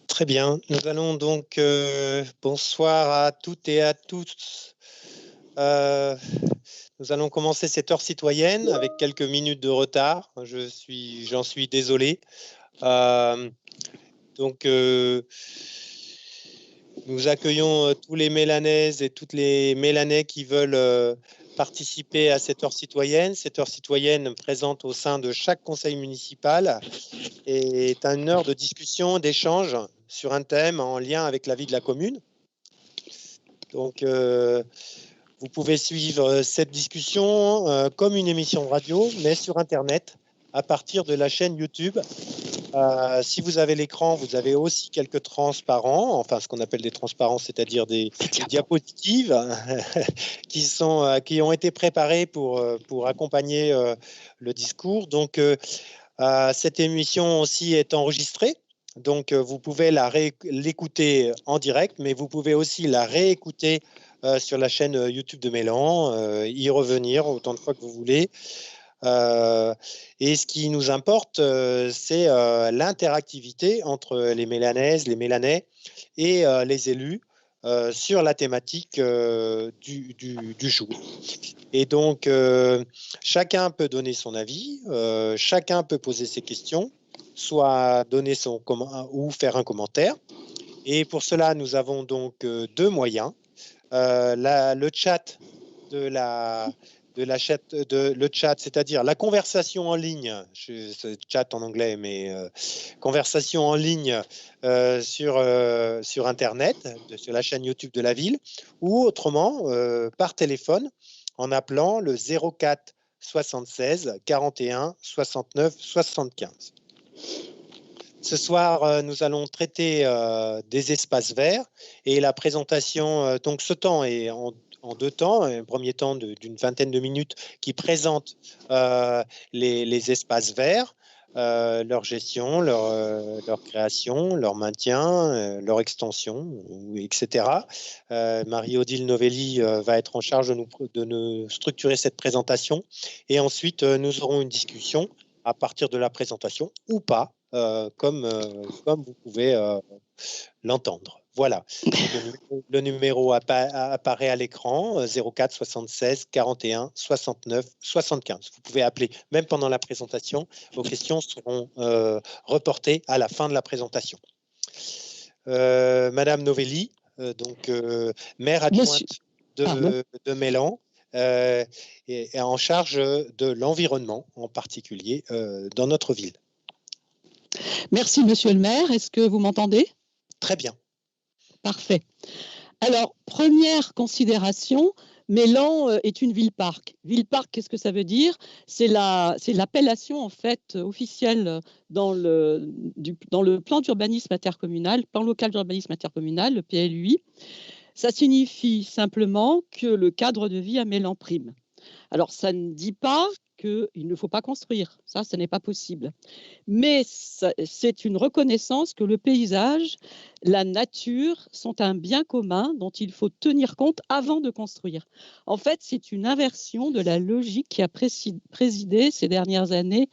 Très bien. Nous allons donc, bonsoir à toutes et à tous. Nous allons commencer cette heure citoyenne avec quelques minutes de retard. J'en suis désolé. Donc, nous accueillons tous les Mélanaises et toutes les Mélanais qui veulent participer à cette heure citoyenne. Cette heure citoyenne présente au sein de chaque conseil municipal est une heure de discussion, d'échange sur un thème en lien avec la vie de la commune. Donc, vous pouvez suivre cette discussion comme une émission de radio, mais sur Internet, à partir de la chaîne YouTube. Si vous avez l'écran, vous avez aussi quelques transparents, enfin ce qu'on appelle des transparents, c'est-à-dire des diapositives qui ont été préparées pour accompagner le discours. Donc, cette émission aussi est enregistrée. Donc, vous pouvez l'écouter en direct, mais vous pouvez aussi la réécouter sur la chaîne YouTube de Mélan, y revenir autant de fois que vous voulez. Et ce qui nous importe, c'est l'interactivité entre les Mélanaises, les Mélanais et les élus sur la thématique du jour. Et donc, chacun peut donner son avis, chacun peut poser ses questions, soit donner ou faire un commentaire. Et pour cela, nous avons donc deux moyens. Le chat le chat, c'est-à-dire la conversation en ligne, c'est chat en anglais, mais conversation en ligne sur Internet, sur la chaîne YouTube de la ville, ou autrement par téléphone en appelant le 04 76 41 69 75. Ce soir, nous allons traiter des espaces verts et la présentation, donc ce temps est en deux temps. Un premier temps d'une vingtaine de minutes qui présente les espaces verts, leur gestion, leur création, leur maintien, leur extension, etc. Marie-Odile Novelli va être en charge de nous structurer cette présentation. Et ensuite, nous aurons une discussion à partir de la présentation ou pas, comme vous pouvez l'entendre. Voilà, le numéro apparaît à l'écran, 04 76 41 69 75. Vous pouvez appeler même pendant la présentation. Vos questions seront reportées à la fin de la présentation. Madame Novelli, donc maire adjointe de Mélan, est en charge de l'environnement, en particulier dans notre ville. Merci, monsieur le maire. Est-ce que vous m'entendez? Très bien. Parfait. Alors, première considération, Mélan est une ville-parc. Ville-parc, qu'est-ce que ça veut dire? C'est l'appellation en fait officielle dans le plan d'urbanisme intercommunal, plan local d'urbanisme intercommunal, le PLUI. Ça signifie simplement que le cadre de vie à Mélan prime. Alors, ça ne dit pas qu'il ne faut pas construire, ça n'est pas possible. Mais c'est une reconnaissance que le paysage, la nature sont un bien commun dont il faut tenir compte avant de construire. En fait, c'est une inversion de la logique qui a présidé ces dernières années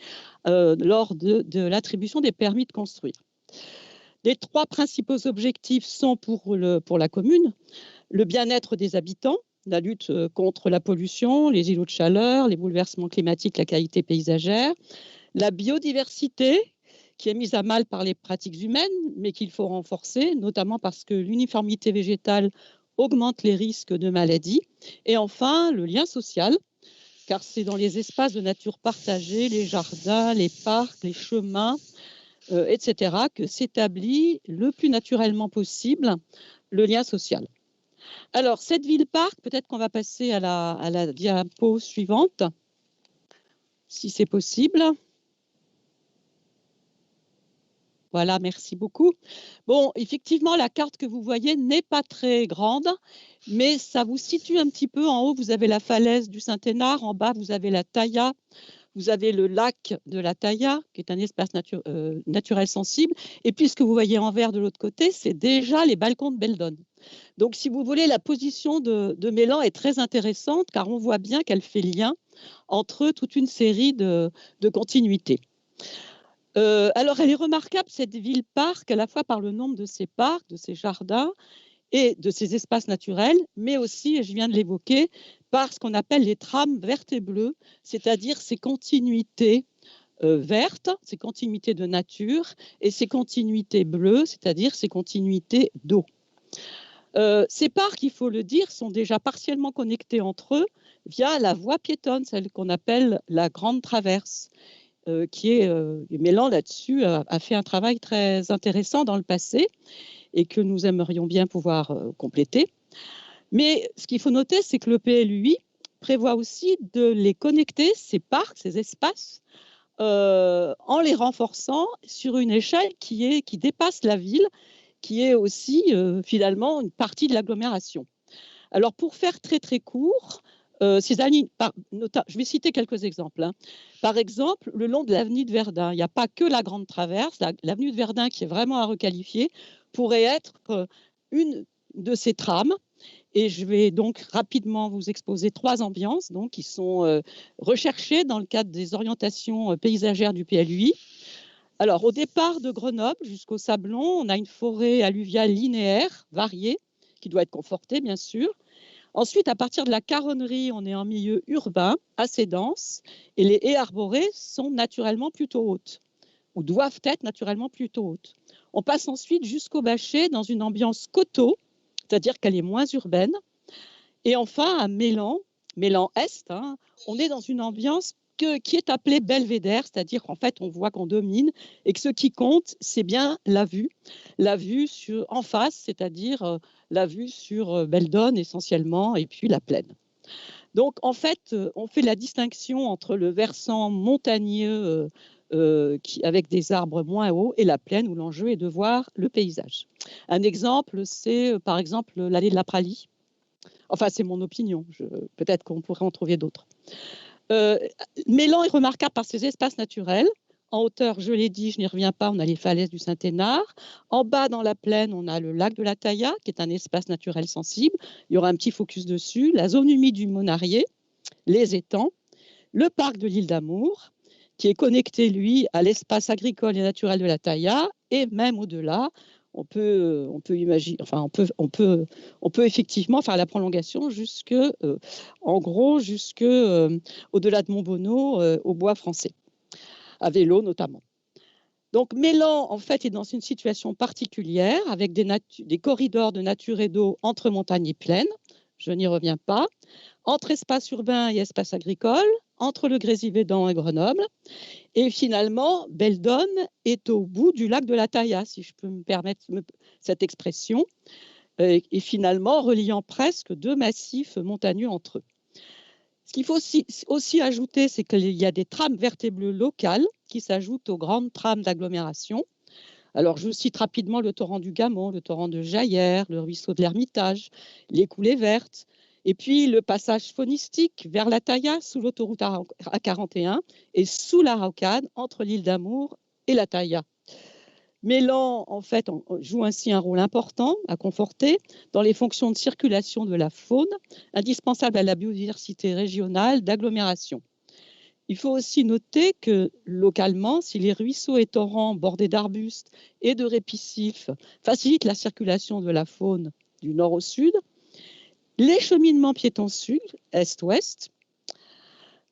lors de l'attribution des permis de construire. Les trois principaux objectifs sont pour la commune: le bien-être des habitants, la lutte contre la pollution, les îlots de chaleur, les bouleversements climatiques, la qualité paysagère, la biodiversité qui est mise à mal par les pratiques humaines, mais qu'il faut renforcer, notamment parce que l'uniformité végétale augmente les risques de maladies, et enfin le lien social, car c'est dans les espaces de nature partagés, les jardins, les parcs, les chemins, etc., que s'établit le plus naturellement possible le lien social. Alors, cette ville-parc, peut-être qu'on va passer à la diapo suivante, si c'est possible. Voilà, merci beaucoup. Bon, effectivement, la carte que vous voyez n'est pas très grande, mais ça vous situe un petit peu. En haut, vous avez la falaise du Saint-Hénard, en bas, vous avez la Tailla. Vous avez le lac de la Tailla, qui est un espace naturel sensible. Et puis, ce que vous voyez en vert de l'autre côté, c'est déjà les balcons de Beldon. Donc, si vous voulez, la position de Mélan est très intéressante, car on voit bien qu'elle fait lien entre toute une série de continuités. Alors, elle est remarquable, cette ville-parc, à la fois par le nombre de ses parcs, de ses jardins et de ses espaces naturels, mais aussi, et je viens de l'évoquer, par ce qu'on appelle les trames vertes et bleues, c'est-à-dire ces continuités vertes, ces continuités de nature, et ces continuités bleues, c'est-à-dire ces continuités d'eau. Ces parcs, il faut le dire, sont déjà partiellement connectés entre eux via la voie piétonne, celle qu'on appelle la Grande Traverse. Mélan là-dessus a fait un travail très intéressant dans le passé et que nous aimerions bien pouvoir compléter. Mais ce qu'il faut noter, c'est que le PLUI prévoit aussi de les connecter, ces parcs, ces espaces, en les renforçant sur une échelle qui dépasse la ville, qui est aussi finalement une partie de l'agglomération. Alors, pour faire très très court, je vais citer quelques exemples. Hein. Par exemple, le long de l'avenue de Verdun, il n'y a pas que la Grande Traverse. L'avenue de Verdun, qui est vraiment à requalifier, pourrait être une de ces trames. Et je vais donc rapidement vous exposer 3 ambiances qui sont recherchées dans le cadre des orientations paysagères du PLUI. Alors, au départ de Grenoble jusqu'au Sablon, on a une forêt alluviale linéaire, variée, qui doit être confortée, bien sûr. Ensuite, à partir de la Caronnerie, on est en milieu urbain, assez dense, et les haies arborées sont naturellement plutôt hautes, ou doivent être naturellement plutôt hautes. On passe ensuite jusqu'au Bachet dans une ambiance coteau, c'est-à-dire qu'elle est moins urbaine. Et enfin, à Mélan-Est, on est dans une ambiance qui est appelée belvédère, c'est-à-dire qu'en fait, on voit qu'on domine et que ce qui compte, c'est bien la vue en face, c'est-à-dire la vue sur Beldonne essentiellement et puis la plaine. Donc, en fait, on fait la distinction entre le versant montagneux avec des arbres moins hauts et la plaine où l'enjeu est de voir le paysage. Un exemple, c'est par exemple l'allée de la Pralie. Enfin, c'est mon opinion. Peut-être qu'on pourrait en trouver d'autres. Mélan est remarquable par ses espaces naturels. En hauteur, je l'ai dit, je n'y reviens pas, on a les falaises du Saint-Hénard. En bas, dans la plaine, on a le lac de la Tailla, qui est un espace naturel sensible. Il y aura un petit focus dessus. La zone humide du Monarié, les étangs, le parc de l'île d'Amour, qui est connecté, lui, à l'espace agricole et naturel de la Tailla, et même au-delà, on peut imaginer, enfin, on peut effectivement faire la prolongation au-delà de Montbonneau, au bois français, à vélo notamment. Donc, Mélan, en fait, est dans une situation particulière avec des corridors de nature et d'eau entre montagne et plaine. Je n'y reviens pas. Entre espace urbain et espace agricole, entre le Grésivaudan et Grenoble. Et finalement, Beldonne est au bout du lac de la Tailla, si je peux me permettre cette expression, et finalement reliant presque 2 massifs montagneux entre eux. Ce qu'il faut aussi ajouter, c'est qu'il y a des trames vertes et bleues locales qui s'ajoutent aux grandes trames d'agglomération. Alors, je vous cite rapidement le torrent du Gamon, le torrent de Jaillères, le ruisseau de l'Ermitage, les coulées vertes, et puis le passage faunistique vers la Tailla sous l'autoroute A41 et sous la rocade entre l'île d'Amour et la Tailla. Mélan, en fait, joue ainsi un rôle important à conforter dans les fonctions de circulation de la faune, indispensables à la biodiversité régionale d'agglomération. Il faut aussi noter que localement, si les ruisseaux et torrents bordés d'arbustes et de répicifs facilitent la circulation de la faune du nord au sud, les cheminements piétons sud, est-ouest,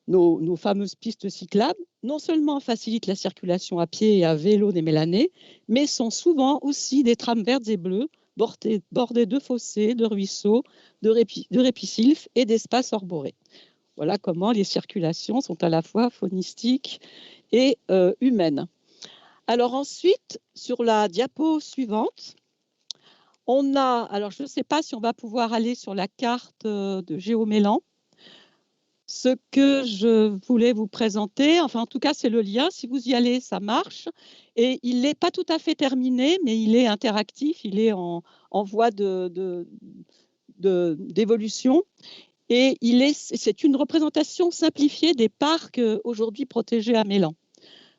nos fameuses pistes cyclables, non seulement facilitent la circulation à pied et à vélo des Mélanais, mais sont souvent aussi des trames vertes et bleues bordées de fossés, de ruisseaux, de répicifs et d'espaces arborés. Voilà comment les circulations sont à la fois faunistiques et humaines. Alors ensuite, sur la diapo suivante, on a, alors je ne sais pas si on va pouvoir aller sur la carte de Géomélan. Ce que je voulais vous présenter, enfin en tout cas c'est le lien, si vous y allez ça marche, et il n'est pas tout à fait terminé, mais il est interactif, il est en voie d'évolution. Et c'est une représentation simplifiée des parcs aujourd'hui protégés à Mélan,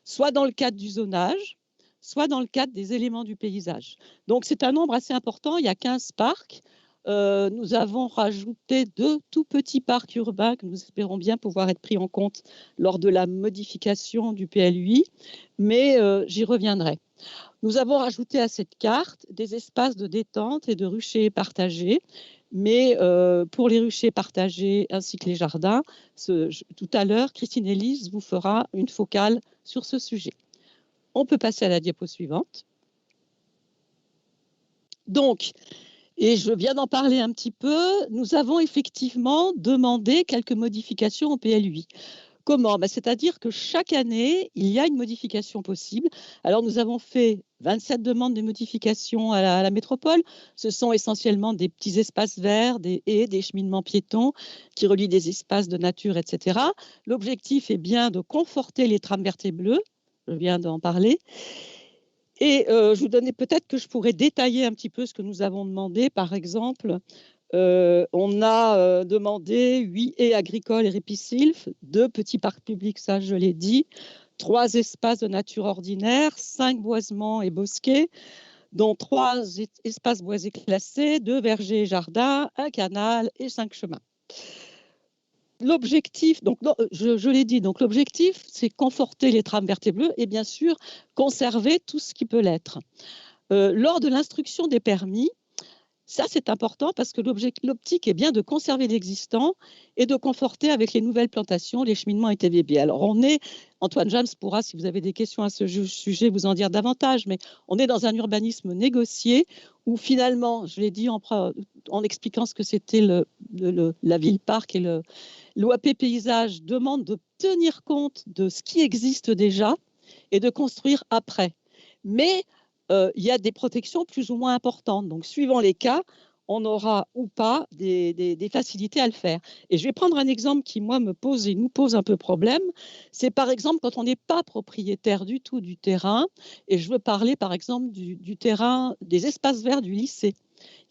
soit dans le cadre du zonage, soit dans le cadre des éléments du paysage. Donc c'est un nombre assez important, il y a 15 parcs nous avons rajouté 2 tout petits parcs urbains que nous espérons bien pouvoir être pris en compte lors de la modification du PLUI, mais j'y reviendrai. Nous avons rajouté à cette carte des espaces de détente et de ruchers partagés, mais pour les ruchers partagés ainsi que les jardins, tout à l'heure, Christine Elise vous fera une focale sur ce sujet. On peut passer à la diapo suivante. Donc, et je viens d'en parler un petit peu, nous avons effectivement demandé quelques modifications au PLUI. Comment? C'est-à-dire que chaque année, il y a une modification possible. Alors, nous avons fait 27 demandes de modification à la métropole. Ce sont essentiellement des petits espaces verts, des haies, des cheminements piétons qui relient des espaces de nature, etc. L'objectif est bien de conforter les trames vertes et bleues. Je viens d'en parler. Et je vous donnais peut-être que je pourrais détailler un petit peu ce que nous avons demandé. Par exemple, on a demandé 8 haies agricoles et ripisylves, 2 petits parcs publics, ça je l'ai dit, 3 espaces de nature ordinaire, 5 boisements et bosquets, dont 3 espaces boisés classés, 2 vergers et jardins, un canal et 5 chemins. L'objectif, donc je l'ai dit, donc l'objectif, c'est conforter les trames vertes et bleues et bien sûr conserver tout ce qui peut l'être. Lors de l'instruction des permis, ça c'est important parce que l'optique est bien de conserver l'existant et de conforter avec les nouvelles plantations, les cheminements et TVB. Alors Antoine James pourra, si vous avez des questions à ce sujet, vous en dire davantage, mais on est dans un urbanisme négocié où finalement, je l'ai dit en expliquant ce que c'était la ville-parc et l'OAP paysage demande de tenir compte de ce qui existe déjà et de construire après. Mais il y a des protections plus ou moins importantes. Donc, suivant les cas, on aura ou pas des facilités à le faire. Et je vais prendre un exemple qui, moi, nous pose un peu problème. C'est par exemple quand on n'est pas propriétaire du tout du terrain. Et je veux parler, par exemple, du terrain, des espaces verts du lycée.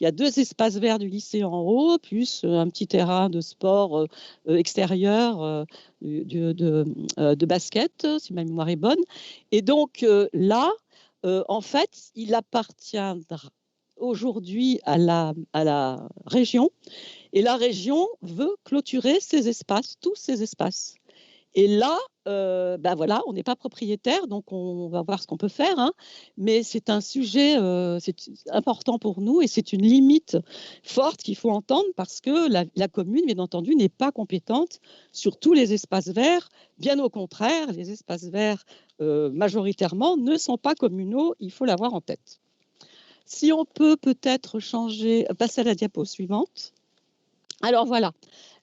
Il y a 2 espaces verts du lycée en haut, plus un petit terrain de sport extérieur de basket, si ma mémoire est bonne. Et donc là, en fait, il appartiendra aujourd'hui à la région et la région veut clôturer ces espaces, tous ces espaces. Et là, voilà, on n'est pas propriétaire, donc on va voir ce qu'on peut faire. Hein, mais c'est un sujet c'est important pour nous et c'est une limite forte qu'il faut entendre parce que la commune, bien entendu, n'est pas compétente sur tous les espaces verts. Bien au contraire, les espaces verts, majoritairement, ne sont pas communaux. Il faut l'avoir en tête. Si on peut peut-être passer à la diapo suivante. Alors voilà,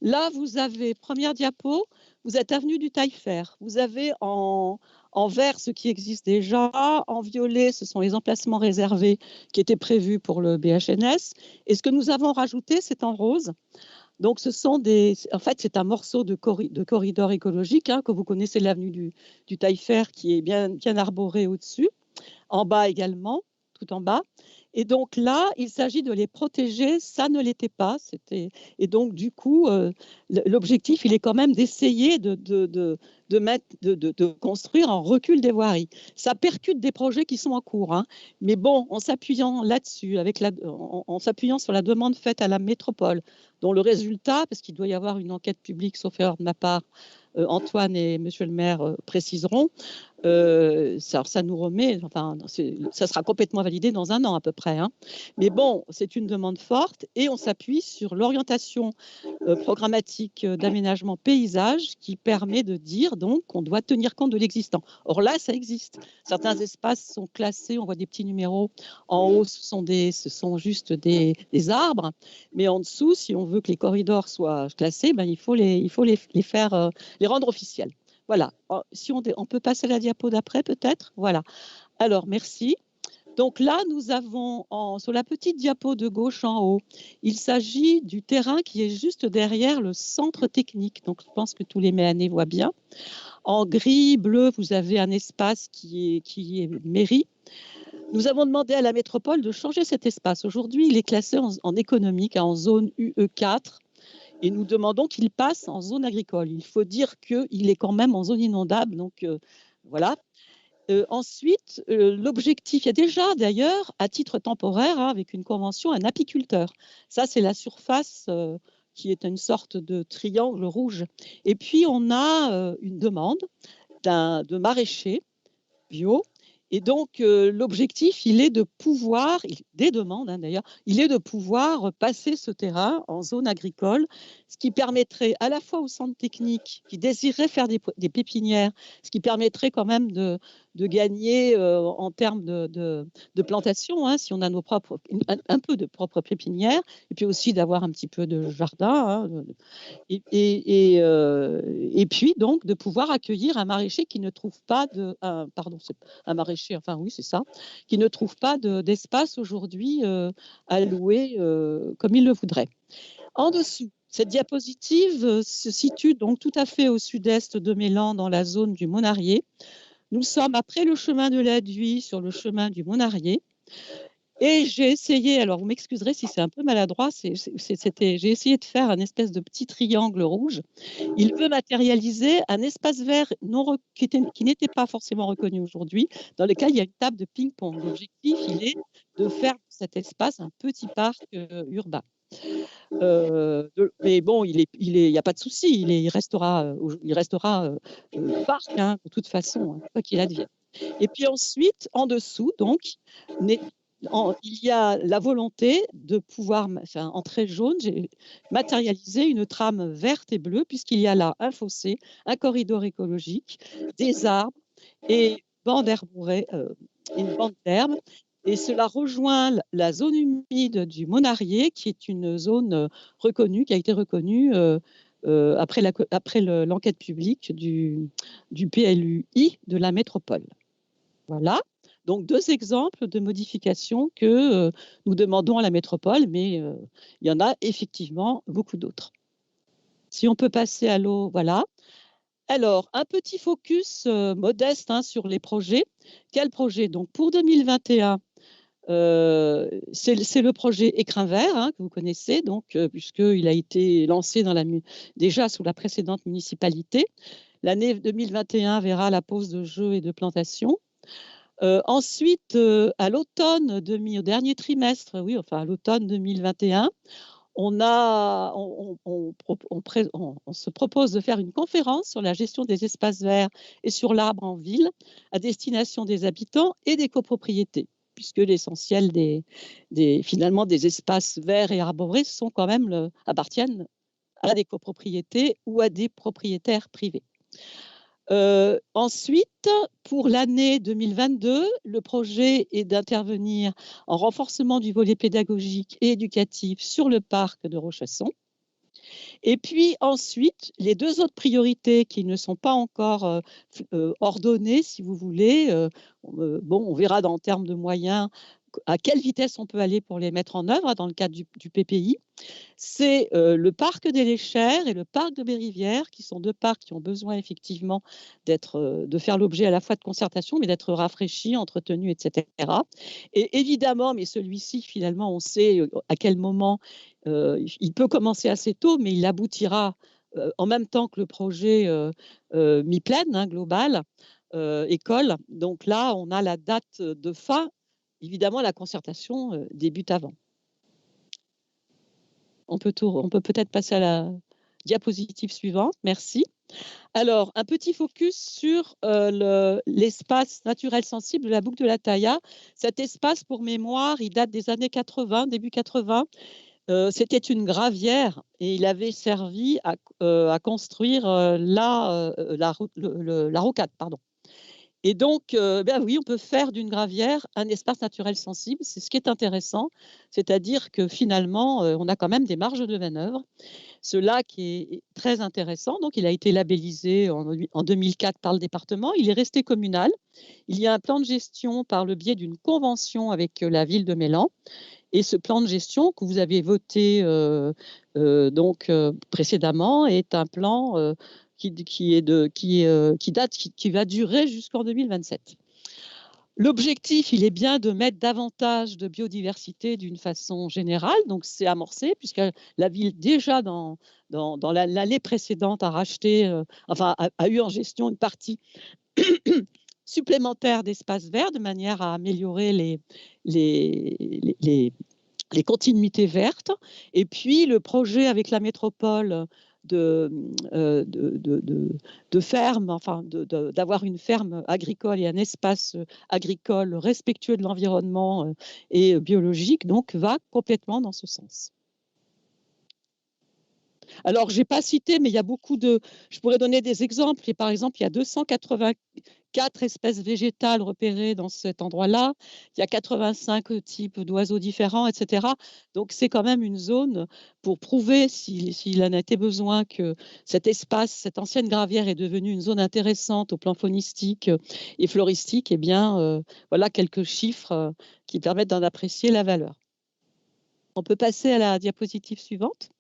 là vous avez, première diapo, vous êtes avenue du Taillefer. Vous avez en vert ce qui existe déjà, en violet ce sont les emplacements réservés qui étaient prévus pour le BHNS. Et ce que nous avons rajouté, c'est en rose. Donc en fait c'est un morceau de corridor écologique hein, que vous connaissez, l'avenue du Taillefer qui est bien arboré au-dessus, en bas également, tout en bas. Et donc là, il s'agit de les protéger, ça ne l'était pas. Et donc du coup, l'objectif, il est quand même d'essayer de construire en recul des voiries. Ça percute des projets qui sont en cours, hein. Mais bon, en s'appuyant là-dessus, en s'appuyant sur la demande faite à la métropole, dont le résultat, parce qu'il doit y avoir une enquête publique, sauf erreur de ma part, Antoine et Monsieur le maire préciseront, ça nous remet, enfin, ça sera complètement validé dans 1 an à peu près. Hein. Mais bon, c'est une demande forte et on s'appuie sur l'orientation programmatique d'aménagement paysage qui permet de dire donc qu'on doit tenir compte de l'existant. Or là, ça existe. Certains espaces sont classés, on voit des petits numéros. En haut, ce sont juste des arbres, mais en dessous, si on veut que les corridors soient classés, il faut les faire, les rendre officiels. Voilà, si on peut passer à la diapo d'après peut-être. Voilà, alors merci. Donc là, nous avons sur la petite diapo de gauche en haut, il s'agit du terrain qui est juste derrière le centre technique. Donc je pense que tous les Méanais voient bien. En gris, bleu, vous avez un espace qui est mairie. Nous avons demandé à la métropole de changer cet espace. Aujourd'hui, il est classé en économique, en zone UE4. Et nous demandons qu'il passe en zone agricole. Il faut dire qu'il est quand même en zone inondable, donc voilà. Ensuite, l'objectif, il y a déjà d'ailleurs, à titre temporaire, hein, avec une convention, un apiculteur. Ça, c'est la surface qui est une sorte de triangle rouge. Et puis, on a une demande de maraîchers bio. Et donc, l'objectif, il est de pouvoir, des demandes hein, d'ailleurs, il est de pouvoir passer ce terrain en zone agricole, ce qui permettrait à la fois aux centres techniques qui désireraient faire des pépinières, ce qui permettrait quand même de gagner en termes de plantation, hein, si on a nos propres, un peu de propres pépinières, et puis aussi d'avoir un petit peu de jardin. Hein, et puis donc de pouvoir accueillir un maraîcher qui ne trouve pas pardon, c'est un maraîcher, enfin oui, c'est ça, qui ne trouve pas d'espace aujourd'hui à louer comme il le voudrait. En dessous, cette diapositive se situe donc tout à fait au sud-est de Mélan, dans la zone du Monarié. Nous sommes après le chemin de la Duy, sur le chemin du Monarié. Et j'ai essayé, alors vous m'excuserez si c'est un peu maladroit, j'ai essayé de faire un espèce de petit triangle rouge. Il veut matérialiser un espace vert qui n'était pas forcément reconnu aujourd'hui, dans lequel il y a une table de ping-pong. L'objectif, il est de faire de cet espace un petit parc urbain. Mais bon, il n'y a pas de souci, il restera parc, hein, de toute façon, hein, quoi qu'il advienne. Et puis ensuite, en dessous, donc, il y a la volonté de pouvoir, enfin, en trait jaune, j'ai matérialisé une trame verte et bleue, puisqu'il y a là un fossé, un corridor écologique, des arbres et une bande d'herbe. Et cela rejoint la zone humide du Monarié, qui est une zone reconnue, qui a été reconnue après l'enquête publique du PLUI de la métropole. Voilà. Donc, 2 exemples de modifications que nous demandons à la métropole, mais il y en a effectivement beaucoup d'autres. Si on peut passer à l'eau, voilà. Alors, un petit focus modeste hein, sur les projets. Quel projet? Donc, pour 2021, c'est le projet Écrin Vert hein, que vous connaissez, donc, puisqu'il a été lancé déjà sous la précédente municipalité. L'année 2021 verra la pose de jeux et de plantations. Ensuite, à l'automne, au dernier trimestre, oui, enfin à l'automne 2021, on se propose de faire une conférence sur la gestion des espaces verts et sur l'arbre en ville à destination des habitants et des copropriétés, puisque l'essentiel finalement des espaces verts et arborés appartiennent à des copropriétés ou à des propriétaires privés. Ensuite, pour l'année 2022, le projet est d'intervenir en renforcement du volet pédagogique et éducatif sur le parc de Rochesson. Et puis ensuite, les 2 autres priorités qui ne sont pas encore ordonnées, si vous voulez, on verra en termes de moyens à quelle vitesse on peut aller pour les mettre en œuvre dans le cadre du PPI. C'est le parc des Léchères et le parc de Bérivière, qui sont 2 parcs qui ont besoin effectivement de faire l'objet à la fois de concertation, mais d'être rafraîchis, entretenus, etc. Et évidemment, mais celui-ci, finalement, on sait à quel moment il peut commencer assez tôt, mais il aboutira en même temps que le projet mi-plaine, hein, global, école. Donc là, on a la date de fin. Évidemment, la concertation débute avant. On peut peut-être passer à la diapositive suivante. Merci. Alors, un petit focus sur l'espace naturel sensible de la boucle de la Tailla. Cet espace, pour mémoire, il date des années 80, début 80. C'était une gravière et il avait servi à construire la rocade, pardon. Et donc, oui, on peut faire d'une gravière un espace naturel sensible. C'est ce qui est intéressant, c'est-à-dire que finalement, on a quand même des marges de manœuvre. Ce lac est très intéressant. Donc, il a été labellisé en 2004 par le département. Il est resté communal. Il y a un plan de gestion par le biais d'une convention avec la ville de Mélan. Et ce plan de gestion que vous avez voté précédemment est un plan qui va durer jusqu'en 2027. L'objectif, il est bien de mettre davantage de biodiversité d'une façon générale, donc c'est amorcé, puisque la ville, déjà dans l'année précédente, a racheté, a eu en gestion une partie supplémentaires d'espaces verts de manière à améliorer les continuités vertes. Et puis, le projet avec la métropole de ferme, enfin d'avoir une ferme agricole et un espace agricole respectueux de l'environnement et biologique, donc va complètement dans ce sens. Alors, je n'ai pas cité, mais il y a beaucoup de... Je pourrais donner des exemples. Et par exemple, il y a 284 espèces végétales repérées dans cet endroit-là. Il y a 85 types d'oiseaux différents, etc. Donc, c'est quand même une zone pour prouver, s'il en a été besoin, que cet espace, cette ancienne gravière est devenue une zone intéressante au plan faunistique et floristique. Eh bien, voilà quelques chiffres qui permettent d'en apprécier la valeur. On peut passer à la diapositive suivante.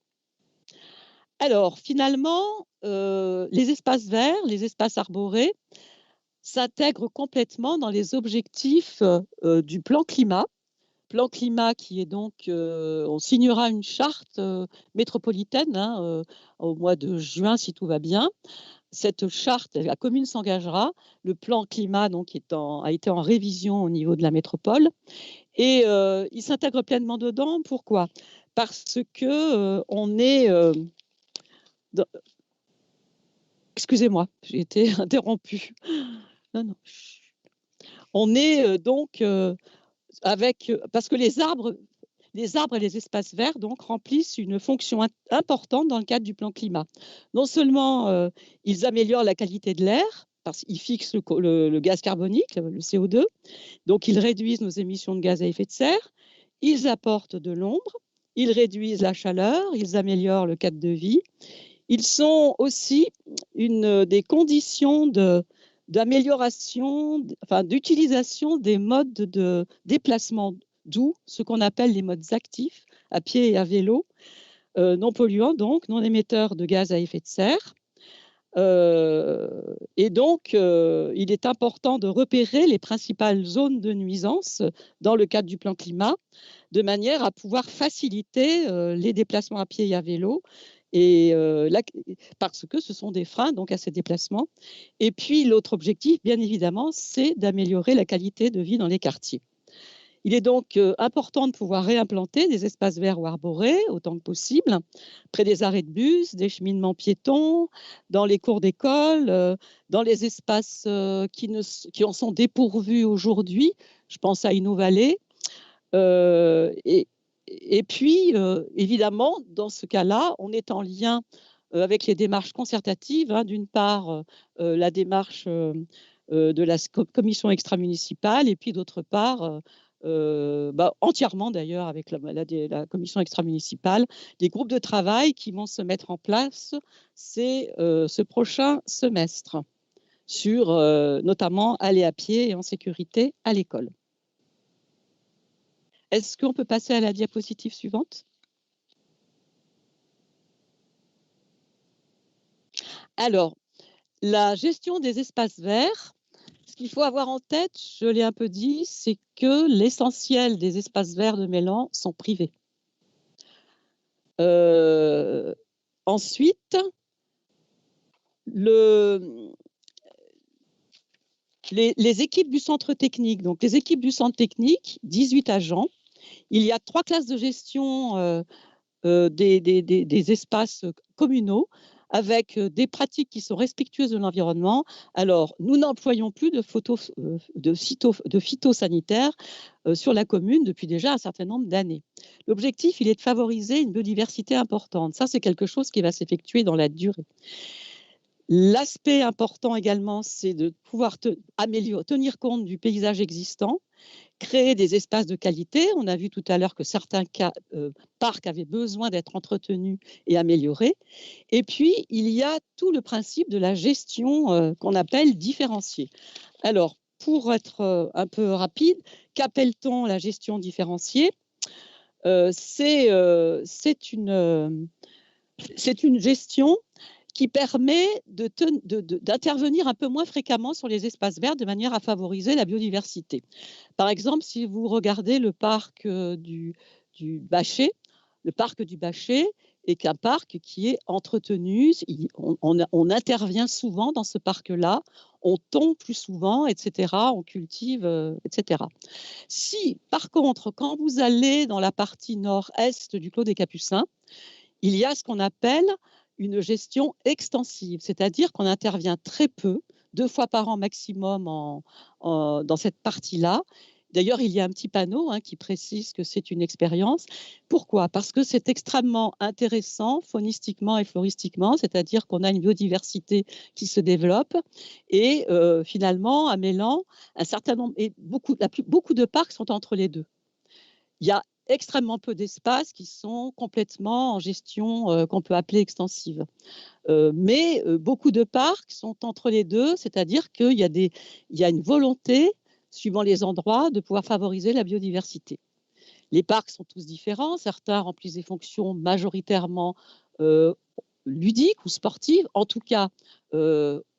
Alors, finalement, les espaces verts, les espaces arborés s'intègrent complètement dans les objectifs du plan climat. Plan climat qui est donc, on signera une charte métropolitaine au mois de juin, si tout va bien. Cette charte, la commune s'engagera. Le plan climat donc, a été en révision au niveau de la métropole. Et il s'intègre pleinement dedans. Pourquoi? Parce que on est... Excusez-moi, j'ai été interrompue. Non, non. On est donc avec... Parce que les arbres et les espaces verts donc, remplissent une fonction importante dans le cadre du plan climat. Non seulement ils améliorent la qualité de l'air, parce qu'ils fixent le gaz carbonique, le CO2, donc ils réduisent nos émissions de gaz à effet de serre, ils apportent de l'ombre, ils réduisent la chaleur, ils améliorent le cadre de vie. Ils sont aussi une des conditions d'amélioration, enfin, d'utilisation des modes de déplacement doux, ce qu'on appelle les modes actifs, à pied et à vélo, non polluants donc, non émetteurs de gaz à effet de serre. Et donc, il est important de repérer les principales zones de nuisance dans le cadre du plan climat, de manière à pouvoir faciliter les déplacements à pied et à vélo, et parce que ce sont des freins donc à ces déplacements. Et puis l'autre objectif, bien évidemment, c'est d'améliorer la qualité de vie dans les quartiers. Il est donc important de pouvoir réimplanter des espaces verts ou arborés autant que possible, près des arrêts de bus, des cheminements piétons, dans les cours d'école, dans les espaces qui en sont dépourvus aujourd'hui. Je pense à Innovallée. Et puis, évidemment, dans ce cas-là, on est en lien avec les démarches concertatives. D'une part, la démarche de la commission extramunicipale, et puis d'autre part, entièrement d'ailleurs avec la commission extramunicipale, des groupes de travail qui vont se mettre en place ce prochain semestre sur notamment aller à pied et en sécurité à l'école. Est-ce qu'on peut passer à la diapositive suivante? Alors, la gestion des espaces verts, ce qu'il faut avoir en tête, je l'ai un peu dit, c'est que l'essentiel des espaces verts de Mélan sont privés. Ensuite, les équipes du centre technique, donc les équipes du centre technique, 18 agents. Il y a 3 classes de gestion des espaces communaux avec des pratiques qui sont respectueuses de l'environnement. Alors, nous n'employons plus de phytosanitaires sur la commune depuis déjà un certain nombre d'années. L'objectif, il est de favoriser une biodiversité importante. Ça, c'est quelque chose qui va s'effectuer dans la durée. L'aspect important également, c'est de pouvoir tenir compte du paysage existant, créer des espaces de qualité. On a vu tout à l'heure que certains parcs avaient besoin d'être entretenus et améliorés. Et puis, il y a tout le principe de la gestion qu'on appelle différenciée. Alors, pour être un peu rapide, qu'appelle-t-on la gestion différenciée? C'est une gestion qui permet d'intervenir un peu moins fréquemment sur les espaces verts de manière à favoriser la biodiversité. Par exemple, si vous regardez le parc du Bachet, et qu'un parc qui est entretenu, on intervient souvent dans ce parc-là, on tombe plus souvent, etc., on cultive, etc. Si, par contre, quand vous allez dans la partie nord-est du Clos des Capucins, il y a ce qu'on appelle une gestion extensive, c'est-à-dire qu'on intervient très peu, 2 fois par an maximum dans cette partie-là. D'ailleurs, il y a un petit panneau qui précise que c'est une expérience. Pourquoi? Parce que c'est extrêmement intéressant faunistiquement et floristiquement, c'est-à-dire qu'on a une biodiversité qui se développe et finalement, à Mélan, un certain nombre, et beaucoup de parcs sont entre les deux. Il y a extrêmement peu d'espaces qui sont complètement en gestion qu'on peut appeler extensive. Mais beaucoup de parcs sont entre les deux, c'est-à-dire qu'il y a une volonté, suivant les endroits, de pouvoir favoriser la biodiversité. Les parcs sont tous différents, certains remplissent des fonctions majoritairement ludiques ou sportives, en tout cas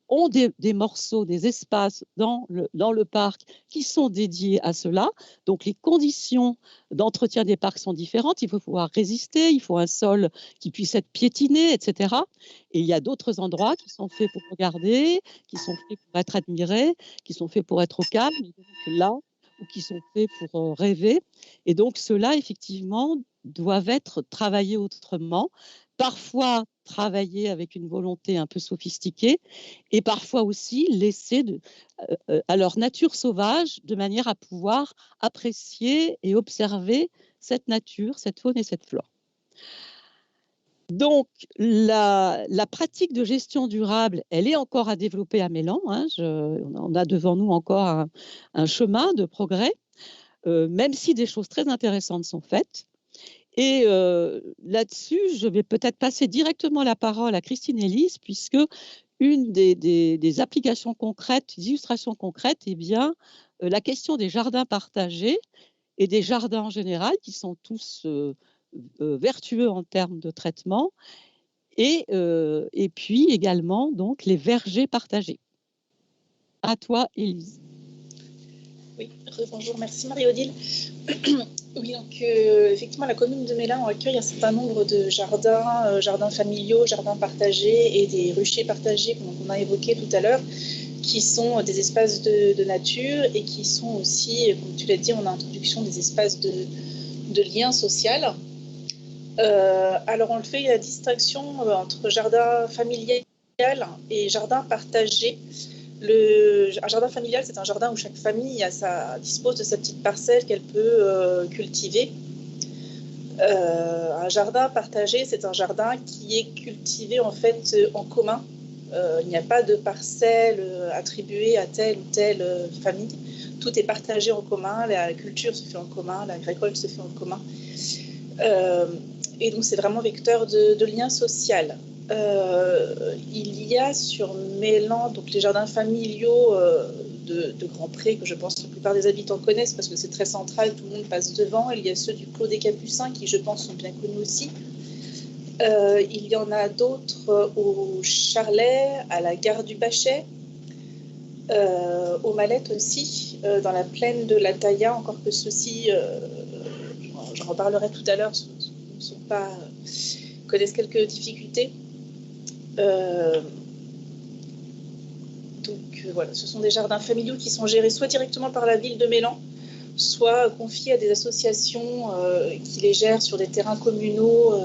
ont des morceaux, des espaces dans le parc qui sont dédiés à cela. Donc, les conditions d'entretien des parcs sont différentes. Il faut pouvoir résister, il faut un sol qui puisse être piétiné, etc. Et il y a d'autres endroits qui sont faits pour regarder, qui sont faits pour être admirés, qui sont faits pour être au calme, et donc là, ou qui sont faits pour rêver. Et donc, ceux-là, effectivement, doivent être travaillés autrement, parfois travaillés avec une volonté un peu sophistiquée, et parfois aussi laissés à leur nature sauvage, de manière à pouvoir apprécier et observer cette nature, cette faune et cette flore. Donc, la pratique de gestion durable, elle est encore à développer à Mélan. On a devant nous encore un chemin de progrès, même si des choses très intéressantes sont faites. Et là-dessus, je vais peut-être passer directement la parole à Christine Ellis, puisque une des applications concrètes, des illustrations concrètes, est bien la question des jardins partagés et des jardins en général, qui sont tous vertueux en termes de traitement, et puis également donc les vergers partagés. À toi, Élise. Oui, bonjour, merci Marie-Odile. Oui, donc effectivement, la commune de Mélan accueille un certain nombre de jardins, jardins familiaux, jardins partagés et des ruchers partagés, comme on a évoqué tout à l'heure, qui sont des espaces de nature et qui sont aussi, comme tu l'as dit en introduction, des espaces de lien social. Alors on le fait, il y a la distinction entre jardin familial et jardin partagé. Un jardin familial, c'est un jardin où chaque famille dispose de sa petite parcelle qu'elle peut cultiver. Un jardin partagé, c'est un jardin qui est cultivé en fait en commun. Il n'y a pas de parcelle attribuée à telle ou telle famille. Tout est partagé en commun, la culture se fait en commun, la récolte se fait en commun. Et donc c'est vraiment vecteur de lien social. Il y a sur Mélan donc les jardins familiaux de Grand Pré, que je pense que la plupart des habitants connaissent parce que c'est très central, tout le monde passe devant. Il y a ceux du Clos des Capucins qui, je pense, sont bien connus aussi. Il y en a d'autres au Charlet, à la gare du Bachet, aux Mallettes aussi, dans la plaine de la Tailla, encore que ceux-ci, j'en reparlerai tout à l'heure, connaissent quelques difficultés. Donc voilà, ce sont des jardins familiaux qui sont gérés soit directement par la ville de Mélan, soit confiés à des associations qui les gèrent sur des terrains communaux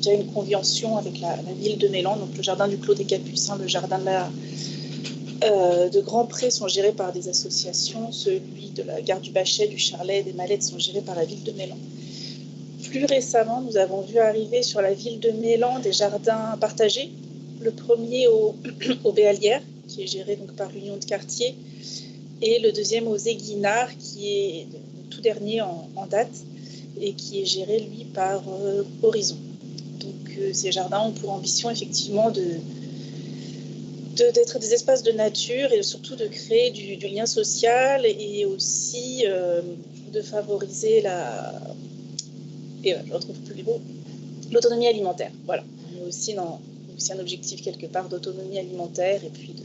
via une convention avec la ville de Mélan. Donc le jardin du Clos des Capucins, le jardin de Grand Pré sont gérés par des associations, celui de la gare du Bachet, du Charlet, des Mallettes sont gérés par la ville de Mélan. Plus récemment, nous avons vu arriver sur la ville de Mélan des jardins partagés. Le premier au Béalières, qui est géré donc par l'Union de quartier, et le deuxième aux Aiguinards, qui est le tout dernier en date, et qui est géré, lui, par Horizon. Donc ces jardins ont pour ambition, effectivement, d'être des espaces de nature et surtout de créer du lien social et aussi de favoriser je retrouve plus les mots, l'autonomie alimentaire. Voilà, on est aussi un objectif quelque part d'autonomie alimentaire et puis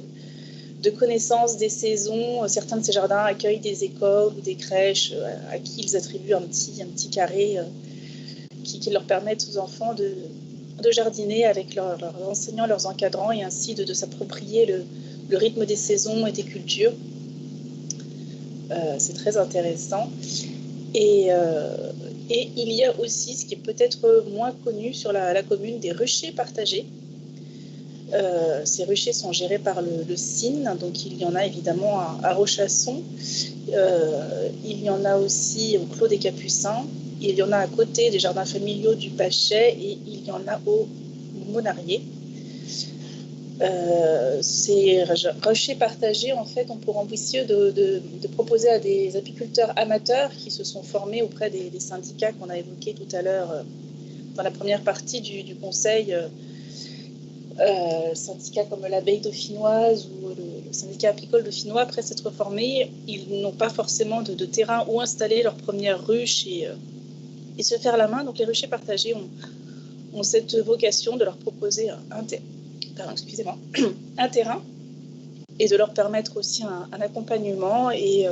de connaissance des saisons. Certains de ces jardins accueillent des écoles ou des crèches à qui ils attribuent un petit carré qui leur permettent aux enfants de jardiner avec leurs enseignants, leurs encadrants, et ainsi de s'approprier le rythme des saisons et des cultures. C'est très intéressant. Et il y a aussi, ce qui est peut-être moins connu sur la commune, des ruchers partagés. Ces ruchers sont gérés par le CIN, donc il y en a évidemment à Rochasson, il y en a aussi au Clos des Capucins, il y en a à côté des jardins familiaux du Pachet, et il y en a au Monarié. Ces ruchers partagés, en fait, ont pour ambition de proposer à des apiculteurs amateurs qui se sont formés auprès des syndicats qu'on a évoqués tout à l'heure dans la première partie du conseil, syndicats comme l'abeille dauphinoise ou le syndicat apicole dauphinois. Après s'être formés, ils n'ont pas forcément de terrain où installer leur première ruche et se faire la main. Donc les ruchers partagés ont cette vocation de leur proposer un terrain et de leur permettre aussi un accompagnement et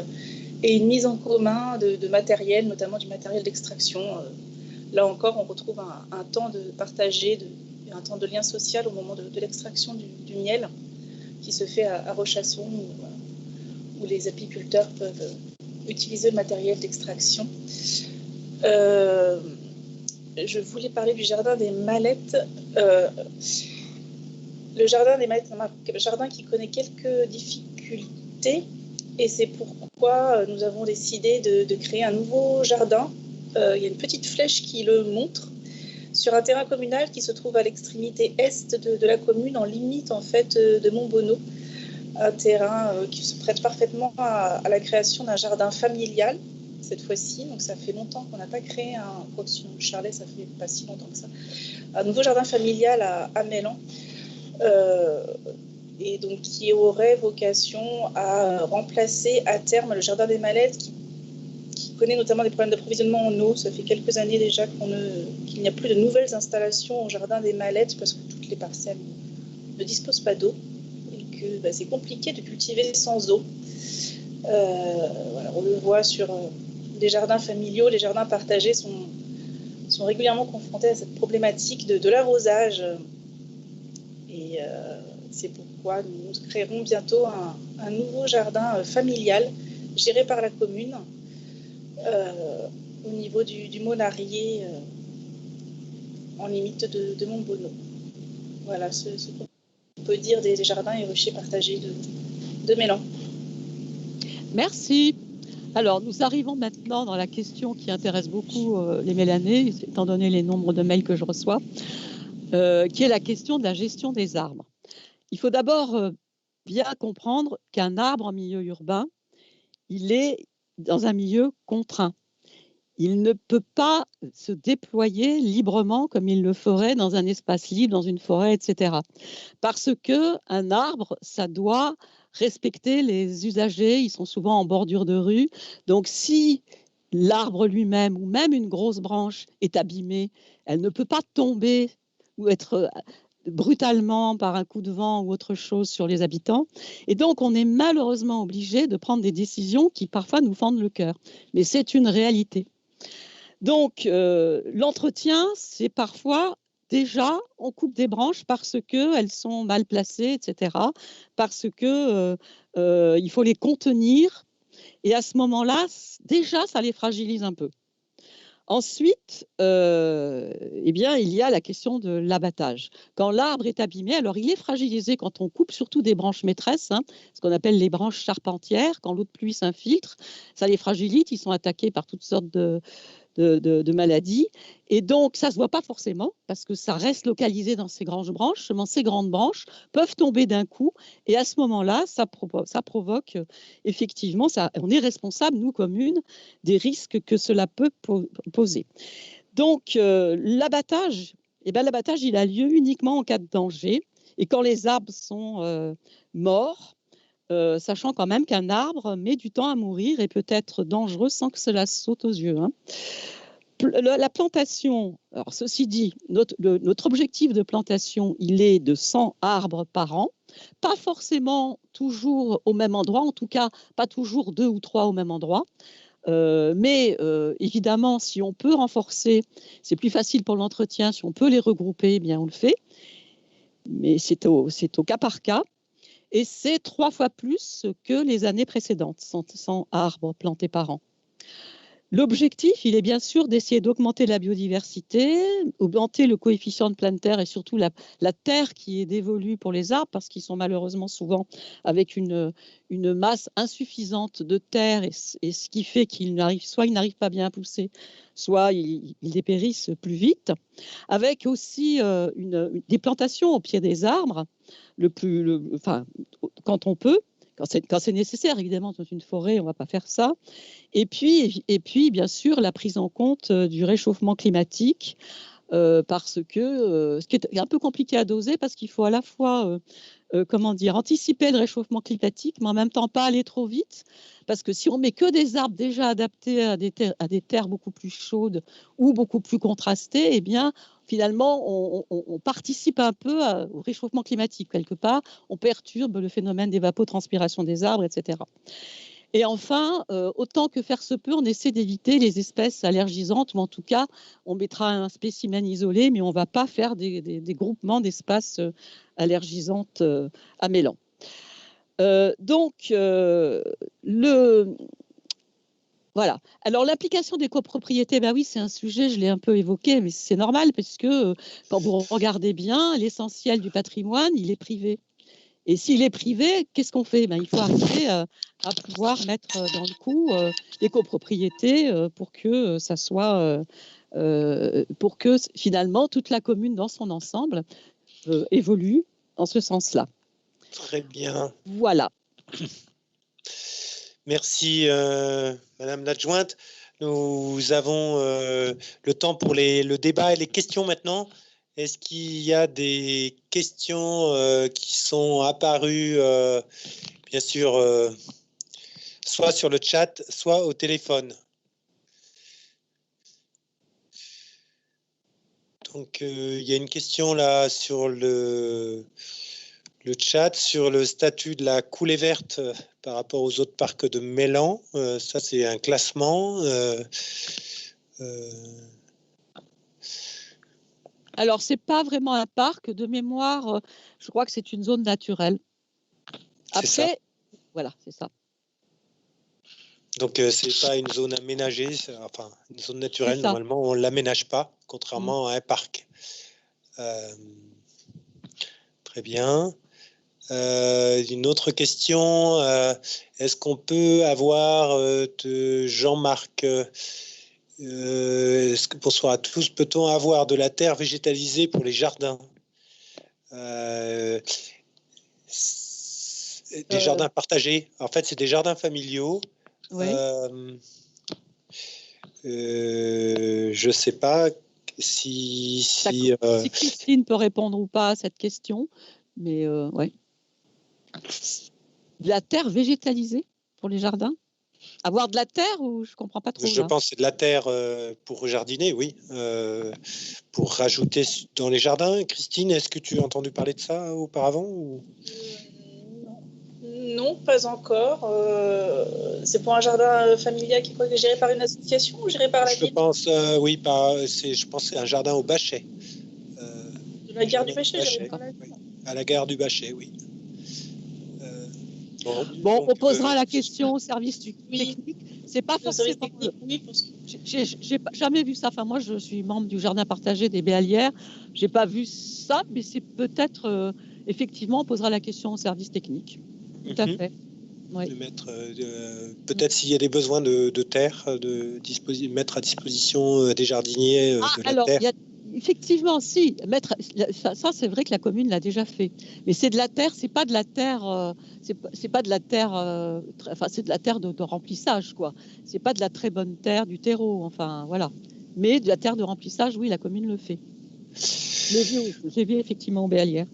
une mise en commun de matériel, notamment du matériel d'extraction. Là encore, on retrouve un temps de partager, un temps de lien social au moment de l'extraction du miel qui se fait à Rochasson, où les apiculteurs peuvent utiliser le matériel d'extraction. Je voulais parler du jardin des Mallettes. Le jardin des Mallettes est un jardin qui connaît quelques difficultés, et c'est pourquoi nous avons décidé de créer un nouveau jardin. Il y a une petite flèche qui le montre, sur un terrain communal qui se trouve à l'extrémité est de la commune, en limite en fait de Montbonneau. Un terrain qui se prête parfaitement à la création d'un jardin familial cette fois-ci. Donc ça fait longtemps qu'on n'a pas créé un, sinon Charlet, ça fait pas si longtemps que ça, un nouveau jardin familial à Mélan, et donc qui aurait vocation à remplacer à terme le jardin des Mallettes, qui connaît notamment des problèmes d'approvisionnement en eau. Ça fait quelques années déjà qu'il n'y a plus de nouvelles installations au jardin des Mallettes parce que toutes les parcelles ne disposent pas d'eau et que c'est compliqué de cultiver sans eau. Voilà, on le voit sur les jardins familiaux, les jardins partagés sont régulièrement confrontés à cette problématique de l'arrosage. Et c'est pourquoi nous créerons bientôt un nouveau jardin familial géré par la commune, au niveau du Monarié, en limite de Montbonneau. Voilà ce qu'on peut dire des jardins et ruchers partagés de Mélan. Merci. Alors, nous arrivons maintenant dans la question qui intéresse beaucoup les Mélanais, étant donné les nombres de mails que je reçois, qui est la question de la gestion des arbres. Il faut d'abord bien comprendre qu'un arbre en milieu urbain, il est dans un milieu contraint. Il ne peut pas se déployer librement comme il le ferait dans un espace libre, dans une forêt, etc. Parce qu'un arbre, ça doit respecter les usagers, ils sont souvent en bordure de rue. Donc si l'arbre lui-même ou même une grosse branche est abîmée, elle ne peut pas tomber ou être brutalement par un coup de vent ou autre chose sur les habitants. Et donc, on est malheureusement obligé de prendre des décisions qui parfois nous fendent le cœur. Mais c'est une réalité. Donc, l'entretien, c'est parfois déjà, on coupe des branches parce qu'elles sont mal placées, etc. Parce qu'il faut les contenir. Et à ce moment-là, déjà, ça les fragilise un peu. Ensuite, eh bien, il y a la question de l'abattage. Quand l'arbre est abîmé, alors il est fragilisé quand on coupe surtout des branches maîtresses, ce qu'on appelle les branches charpentières. Quand l'eau de pluie s'infiltre, ça les fragilise, ils sont attaqués par toutes sortes de maladies. Et donc, ça ne se voit pas forcément parce que ça reste localisé dans ces grandes branches. Seulement, ces grandes branches peuvent tomber d'un coup. Et à ce moment-là, ça provoque effectivement, on est responsable, nous, communes, des risques que cela peut poser. Donc, l'abattage, il a lieu uniquement en cas de danger. Et quand les arbres sont morts, sachant quand même qu'un arbre met du temps à mourir et peut être dangereux sans que cela saute aux yeux. La plantation, alors ceci dit, notre objectif de plantation, il est de 100 arbres par an, pas forcément toujours au même endroit, en tout cas pas toujours 2 ou 3 au même endroit. Mais évidemment, si on peut renforcer, c'est plus facile pour l'entretien. Si on peut les regrouper, eh bien on le fait. Mais c'est au cas par cas. Et c'est 3 fois plus que les années précédentes, 100 arbres plantés par an. L'objectif, il est bien sûr d'essayer d'augmenter la biodiversité, augmenter le coefficient de pleine terre et surtout la terre qui est dévolue pour les arbres, parce qu'ils sont malheureusement souvent avec une masse insuffisante de terre, et ce qui fait soit ils n'arrivent pas bien à pousser, soit ils dépérissent plus vite, avec aussi des plantations au pied des arbres, quand on peut. Quand c'est nécessaire, évidemment, dans une forêt, on ne va pas faire ça. Et puis, bien sûr, la prise en compte du réchauffement climatique, parce que ce qui est un peu compliqué à doser, parce qu'il faut à la fois anticiper le réchauffement climatique, mais en même temps pas aller trop vite, parce que si on met que des arbres déjà adaptés à des terres beaucoup plus chaudes ou beaucoup plus contrastées, eh bien, finalement, on participe un peu au réchauffement climatique quelque part, on perturbe le phénomène d'évapotranspiration des arbres, etc. Et enfin, autant que faire se peut, on essaie d'éviter les espèces allergisantes, ou en tout cas, on mettra un spécimen isolé, mais on ne va pas faire des groupements d'espèces allergisantes à mélan. Voilà. Alors, l'application des copropriétés, oui, c'est un sujet, je l'ai un peu évoqué, mais c'est normal, parce que quand vous regardez bien, l'essentiel du patrimoine, il est privé. Et s'il est privé, qu'est-ce qu'on fait ? Il faut arriver à pouvoir mettre dans le coup les copropriétés pour que ça soit, pour que finalement toute la commune dans son ensemble évolue en ce sens-là. Très bien. Voilà. Merci, Madame l'adjointe. Nous avons le temps pour le débat et les questions maintenant. Est-ce qu'il y a des questions qui sont apparues, bien sûr, soit sur le chat, soit au téléphone? Donc, il y a une question là sur le chat, sur le statut de la coulée verte par rapport aux autres parcs de Mélan. Ça, c'est un classement. Alors, ce n'est pas vraiment un parc. De mémoire, je crois que c'est une zone naturelle. Après, voilà, c'est ça. Donc, ce n'est pas une zone aménagée, enfin, une zone naturelle. Normalement, on ne l'aménage pas, contrairement à un parc. Très bien. Une autre question. Est-ce qu'on peut avoir de Jean-Marc, bonsoir à tous, peut-on avoir de la terre végétalisée pour les jardins? Des jardins partagés. En fait, c'est des jardins familiaux. Oui. Je ne sais pas si Christine peut répondre ou pas à cette question, mais ouais. De la terre végétalisée pour les jardins? Avoir de la terre, ou je ne comprends pas trop? Je pense que c'est de la terre pour jardiner, oui. Pour rajouter dans les jardins. Christine, est-ce que tu as entendu parler de ça auparavant ou... Non, pas encore. C'est pour un jardin familial qui est géré par une association ou géré par la ville? Je pense, oui, je pense que c'est un jardin au Bachet. De la gare du Bachet, oui. À la gare du Bachet, oui. Bon, on posera la question au service technique. C'est pas forcément. J'ai jamais vu ça. Enfin, moi, je suis membre du jardin partagé des Béalières. J'ai pas vu ça, mais c'est peut-être effectivement, on posera la question au service technique. Tout à fait. Oui. De mettre, peut-être s'il y a des besoins de terre, mettre à disposition des jardiniers de la terre. Effectivement, si. Ça, c'est vrai que la commune l'a déjà fait. Mais c'est de la terre, c'est pas de la terre, c'est pas de la terre, enfin, c'est de la terre de remplissage, quoi. C'est pas de la très bonne terre du terreau, enfin, voilà. Mais de la terre de remplissage, oui, la commune le fait. J'ai vu effectivement au Béalières.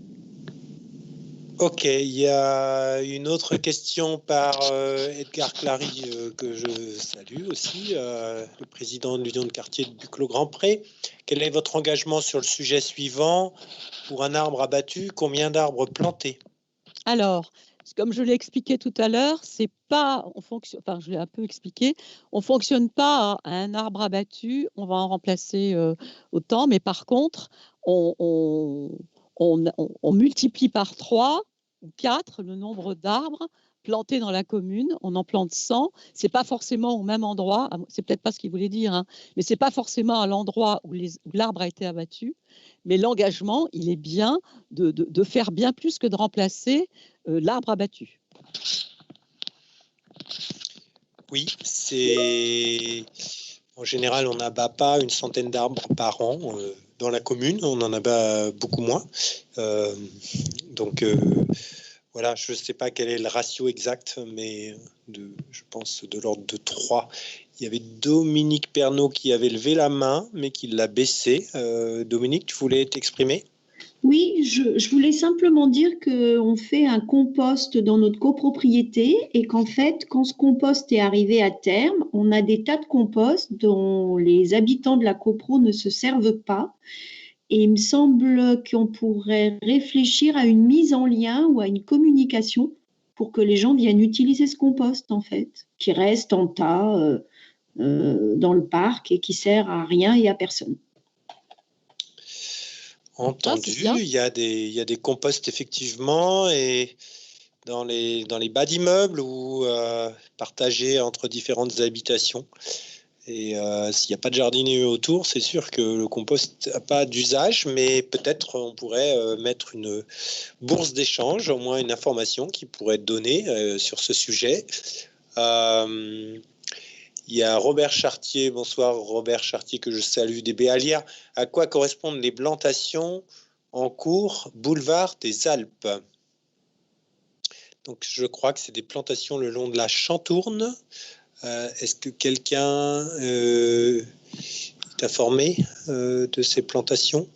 Ok, il y a une autre question par Edgar Clary que je salue aussi, le président de l'Union de quartier du Clos-Grand-Pré. Quel est votre engagement sur le sujet suivant? Pour un arbre abattu, combien d'arbres plantés? Alors, Comme je l'ai expliqué tout à l'heure, c'est pas, on fonctionne, enfin, je l'ai un peu expliqué, on fonctionne pas à un arbre abattu, on va en remplacer autant, mais par contre, on multiplie par 3 ou 4 le nombre d'arbres plantés dans la commune, on en plante 100, c'est pas forcément au même endroit, c'est peut-être pas ce qu'il voulait dire, hein, mais c'est pas forcément à l'endroit où l'arbre a été abattu, mais l'engagement, il est bien de faire bien plus que de remplacer l'arbre abattu. Oui, en général, on n'abat pas une centaine d'arbres par an dans la commune, on en abat beaucoup moins. Donc voilà, je ne sais pas quel est le ratio exact, mais je pense de l'ordre de 3. Il y avait Dominique Pernaut qui avait levé la main, mais qui l'a baissé. Dominique, tu voulais t'exprimer ? Oui, je voulais simplement dire qu'on fait un compost dans notre copropriété et qu'en fait, quand ce compost est arrivé à terme, on a des tas de compost dont les habitants de la copro ne se servent pas. Et il me semble qu'on pourrait réfléchir à une mise en lien ou à une communication pour que les gens viennent utiliser ce compost, en fait, qui reste en tas dans le parc et qui sert à rien et à personne. Entendu, il y a des composts effectivement, et dans les bas d'immeubles ou partagés entre différentes habitations. Et s'il n'y a pas de jardinier autour, c'est sûr que le compost n'a pas d'usage, mais peut-être on pourrait mettre une bourse d'échange, au moins une information qui pourrait être donnée sur ce sujet. Il y a Robert Chartier, bonsoir Robert Chartier, que je salue, des Béalières. À quoi correspondent les plantations en cours boulevard des Alpes? Donc je crois que c'est des plantations le long de la Chantourne. Est-ce que quelqu'un est informé de ces plantations?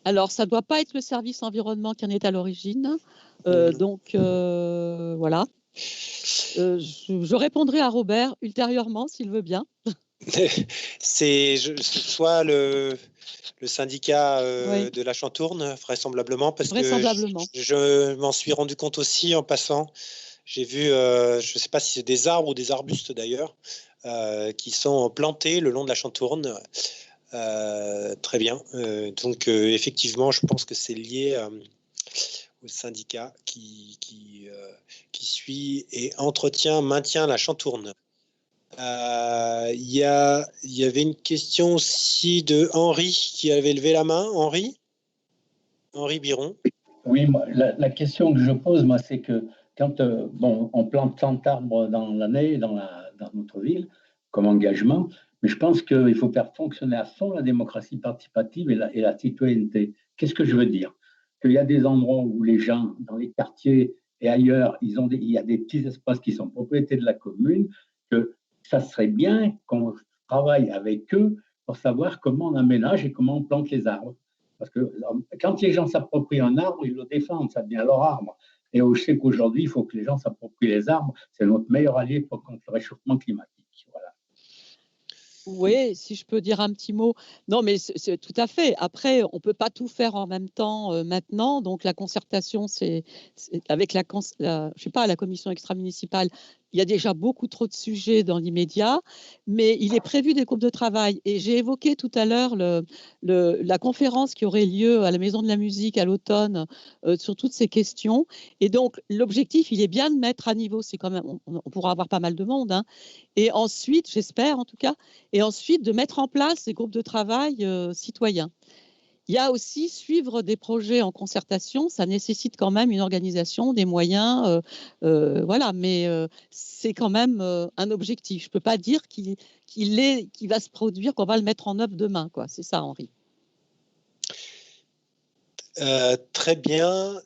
Alors, ça ne doit pas être le service environnement qui en est à l'origine. Donc, voilà. Je répondrai à Robert ultérieurement, s'il veut bien. C'est soit le syndicat Oui. de la Chantourne, vraisemblablement, parce Vraisemblablement. que je m'en suis rendu compte aussi en passant. J'ai vu, je ne sais pas si c'est des arbres ou des arbustes d'ailleurs, qui sont plantés le long de la Chantourne. Très bien. Donc, effectivement, je pense que c'est lié au syndicat qui suit et maintient la Chantourne. Il y avait une question aussi de Henri qui avait levé la main. Henri Biron. Oui, moi, la question que je pose, moi, c'est que quand on plante 100 arbres dans l'année dans notre ville comme engagement, mais je pense qu'il faut faire fonctionner à fond la démocratie participative et la citoyenneté. Qu'est-ce que je veux dire? Qu'il y a des endroits où les gens, dans les quartiers et ailleurs, il y a des petits espaces qui sont propriétés de la commune, que ça serait bien qu'on travaille avec eux pour savoir comment on aménage et comment on plante les arbres. Parce que quand les gens s'approprient un arbre, ils le défendent, ça devient leur arbre. Et je sais qu'aujourd'hui, il faut que les gens s'approprient les arbres. C'est notre meilleur allié contre le réchauffement climatique. Voilà. Oui, si je peux dire un petit mot. Non, mais c'est tout à fait. Après, on ne peut pas tout faire en même temps maintenant. Donc, la concertation, c'est avec je sais pas, la commission extra-municipale. Il y a déjà beaucoup trop de sujets dans l'immédiat, mais il est prévu des groupes de travail. Et j'ai évoqué tout à l'heure la conférence qui aurait lieu à la Maison de la Musique à l'automne sur toutes ces questions. Et donc, l'objectif, il est bien de mettre à niveau. C'est quand même, on pourra avoir pas mal de monde, hein. Et ensuite, j'espère en tout cas, et ensuite de mettre en place des groupes de travail citoyens. Il y a aussi suivre des projets en concertation, ça nécessite quand même une organisation, des moyens, voilà, mais c'est quand même un objectif. Je ne peux pas dire qu'il va se produire, qu'on va le mettre en œuvre demain, quoi. C'est ça, Henri. Très bien.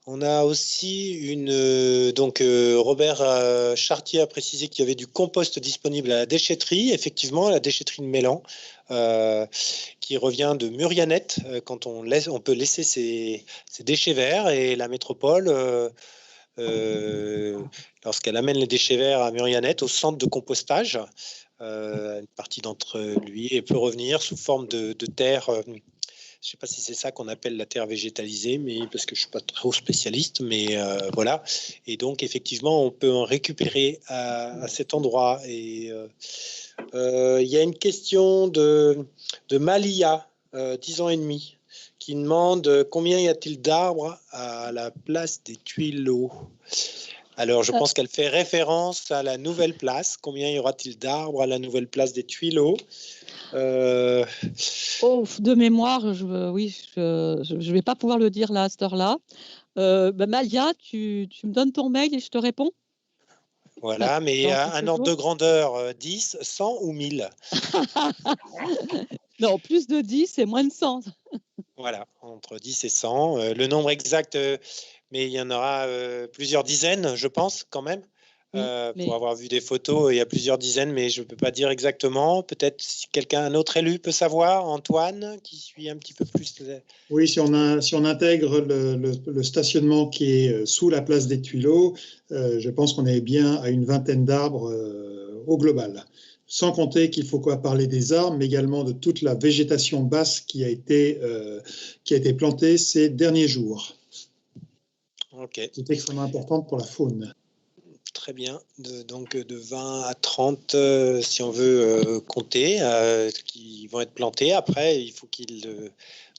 On a aussi Robert Chartier a précisé qu'il y avait du compost disponible à la déchetterie, effectivement, à la déchetterie de Mélan, qui revient de Murianette, quand on peut laisser ses déchets verts, et la métropole, lorsqu'elle amène les déchets verts à Murianette, au centre de compostage, une partie d'entre lui, et peut revenir sous forme de terre Je ne sais pas si c'est ça qu'on appelle la terre végétalisée, mais parce que je ne suis pas trop spécialiste, mais voilà. Et donc, effectivement, on peut en récupérer à cet endroit. Et il y a une question de Malia, 10 ans et demi, qui demande combien y a-t-il d'arbres à la place des Tuileaux. Alors, je pense qu'elle fait référence à la nouvelle place. Combien y aura-t-il d'arbres à la nouvelle place des Tuileaux? De mémoire, je ne vais pas pouvoir le dire là à cette heure-là. Malia, tu me donnes ton mail et je te réponds. Voilà, mais un ordre de grandeur, 10, 100 ou 1000? Non, plus de 10 et moins de 100. Voilà, entre 10 et 100. Le nombre exact, mais il y en aura plusieurs dizaines, je pense, quand même. Pour avoir vu des photos, il y a plusieurs dizaines, mais je ne peux pas dire exactement. Peut-être si un autre élu peut savoir, Antoine, qui suit un petit peu plus. Oui, si on intègre le stationnement qui est sous la place des Tuileaux, je pense qu'on est bien à une vingtaine d'arbres au global. Sans compter qu'il faut parler des arbres, mais également de toute la végétation basse qui a été plantée ces derniers jours. Okay. C'est extrêmement importante pour la faune. Très bien, donc de 20 à 30, si on veut compter, qui vont être plantés. Après, il faut qu'ils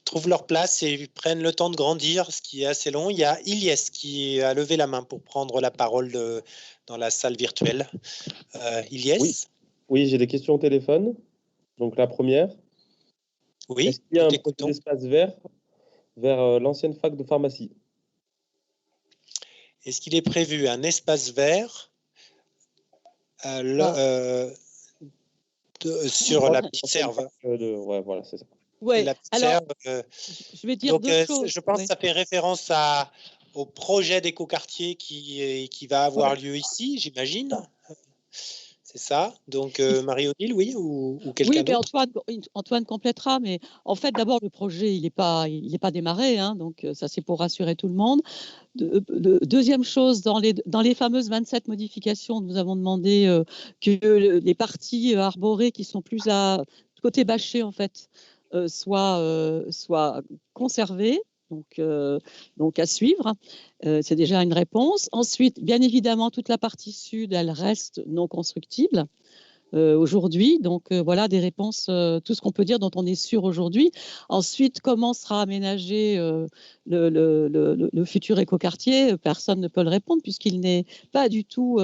trouvent leur place et prennent le temps de grandir, ce qui est assez long. Il y a Ilyes qui a levé la main pour prendre la parole dans la salle virtuelle. Ilyes? Oui, j'ai des questions au téléphone. Donc la première, oui, est-ce qu'il y a un petit espace vert vers l'ancienne fac de pharmacie? Est-ce qu'il est prévu un espace vert sur la petite serve? Ouais, voilà, c'est ça. Ouais, la petite alors, serve, je vais dire deux choses. Je pense que ça fait référence au projet d'écoquartier qui va avoir lieu ici, j'imagine. C'est ça. Donc, Marie-Odile, oui, ou quelqu'un d'autre? Oui, mais Antoine complétera. Mais en fait, d'abord, le projet, il n'est pas démarré. Hein, donc, ça, c'est pour rassurer tout le monde. Deuxième chose, dans les fameuses 27 modifications, nous avons demandé que les parties arborées qui sont plus côté bâché, en fait, soient conservées. Donc à suivre, c'est déjà une réponse. Ensuite, bien évidemment, toute la partie sud, elle reste non constructible aujourd'hui. Donc voilà des réponses, tout ce qu'on peut dire dont on est sûr aujourd'hui. Ensuite, comment sera aménagé le futur écoquartier? Personne ne peut le répondre puisqu'il n'est pas du tout...